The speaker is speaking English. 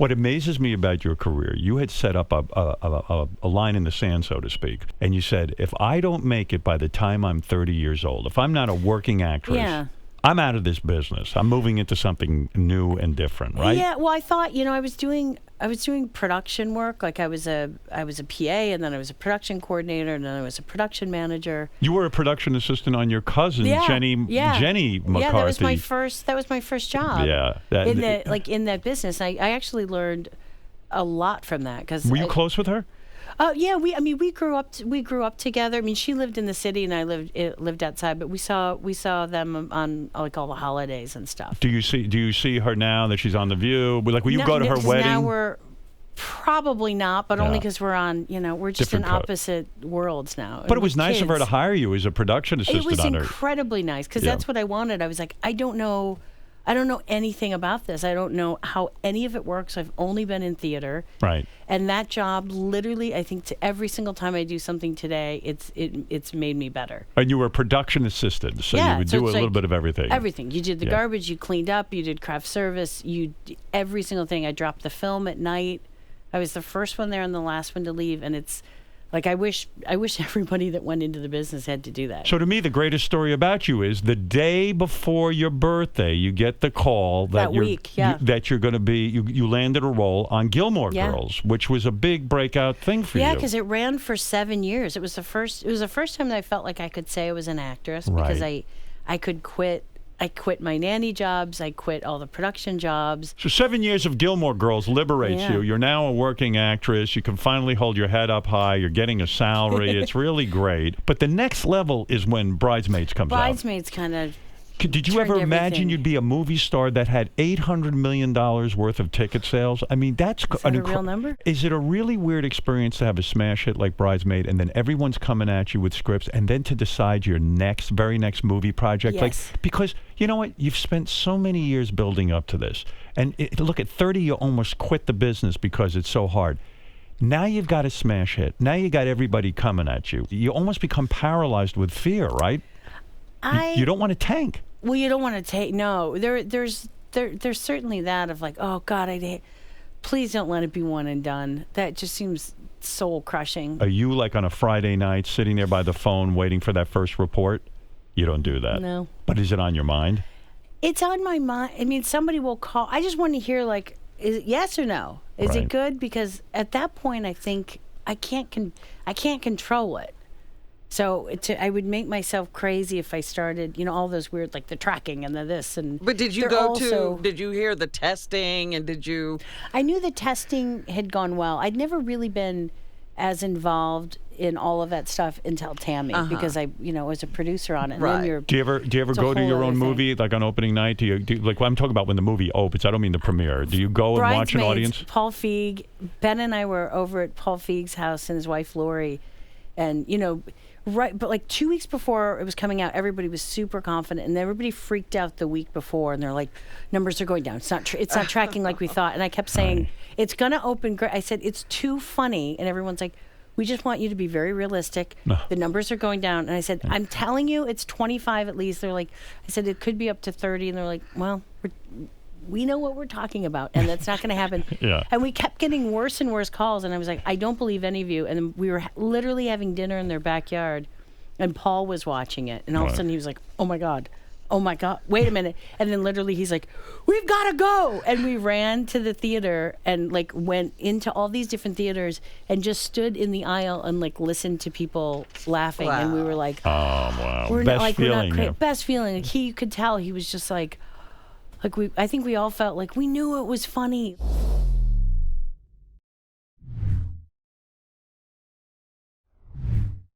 What amazes me about your career, you had set up a line in the sand, so to speak, and you said, if I don't make it by the time I'm 30 years old, if I'm not a working actress, I'm out of this business. I'm moving into something new and different, right? Yeah. Well, I thought, I was doing production work. Like I was a PA, and then I was a production coordinator, and then I was a production manager. You were a production assistant on your cousin, Jenny McCarthy. Yeah, that was my first job. Yeah. In that business. I actually learned a lot from that. Were you close with her? Oh yeah, we grew up together. I mean, she lived in the city and I lived outside, but we saw them on like all the holidays and stuff. Do you see her now that she's on The View? Like, will you go to her wedding? Now we're probably not, but only because we're on. We're just in opposite worlds now. But it was nice of her to hire you as a production assistant. It was on incredibly nice because that's what I wanted. I was like, I don't know anything about this. I don't know how any of it works. I've only been in theater. Right. And that job, literally, I think every single time I do something today, it's made me better. And you were a production assistant, so you would do a little bit of everything. Everything. You did the garbage, you cleaned up, you did craft service, every single thing. I dropped the film at night. I was the first one there and the last one to leave, and it's like I wish everybody that went into the business had to do that. So to me, the greatest story about you is the day before your birthday, you get the call that you're going to be. You landed a role on Gilmore Girls, which was a big breakout thing for you. Yeah, because it ran for 7 years. It was the first time that I felt like I could say I was an actress because I could quit. I quit my nanny jobs. I quit all the production jobs. So 7 years of Gilmore Girls liberates you. You're now a working actress. You can finally hold your head up high. You're getting a salary. It's really great. But the next level is when Bridesmaids comes out. Bridesmaids kind of... Did you ever imagine you'd be a movie star that had $800 million worth of ticket sales? I mean, that's... Is that a real number? Is it a really weird experience to have a smash hit like Bridesmaid and then everyone's coming at you with scripts and then to decide your very next movie project? Yes. Because, you know what? You've spent so many years building up to this. And look, at 30, you almost quit the business because it's so hard. Now you've got a smash hit. Now you got everybody coming at you. You almost become paralyzed with fear, right? You don't want to tank. Well, you don't want to take. No, there's certainly that of like, oh God, please don't let it be one and done. That just seems soul crushing. Are you like on a Friday night sitting there by the phone waiting for that first report? You don't do that. No. But is it on your mind? It's on my mind. I mean, somebody will call. I just want to hear like, is it yes or no? Is it good? Because at that point, I think I can't control it. So I would make myself crazy if I started, all those weird, like the tracking and the this and. But did you did you hear the testing and did you? I knew the testing had gone well. I'd never really been as involved in all of that stuff until Tammy because I, was a producer on it. And then do you ever go to your own movie like on opening night? Do you like I'm talking about when the movie opens? I don't mean the premiere. Do you go and watch an audience? Paul Feig, Ben and I were over at Paul Feig's house and his wife Lori, and right, but like 2 weeks before it was coming out, everybody was super confident, and everybody freaked out the week before, and they're like, numbers are going down. It's not tracking like we thought. And I kept saying, it's gonna open great. I said, it's too funny, and everyone's like, we just want you to be very realistic. The numbers are going down, and I said, I'm telling you, it's 25 at least. They're like, I said it could be up to 30, and they're like, well, we know what we're talking about, and that's not going to happen. And we kept getting worse and worse calls, and I was like, I don't believe any of you. And then we were literally having dinner in their backyard, and Paul was watching it, and all of a sudden he was like, oh my God, wait a minute. And then literally he's like, we've got to go. And we ran to the theater and like went into all these different theaters and just stood in the aisle and like listened to people laughing. Wow. And we were like, oh, wow. Best feeling. Like you could tell he was just like I think we all felt like we knew it was funny.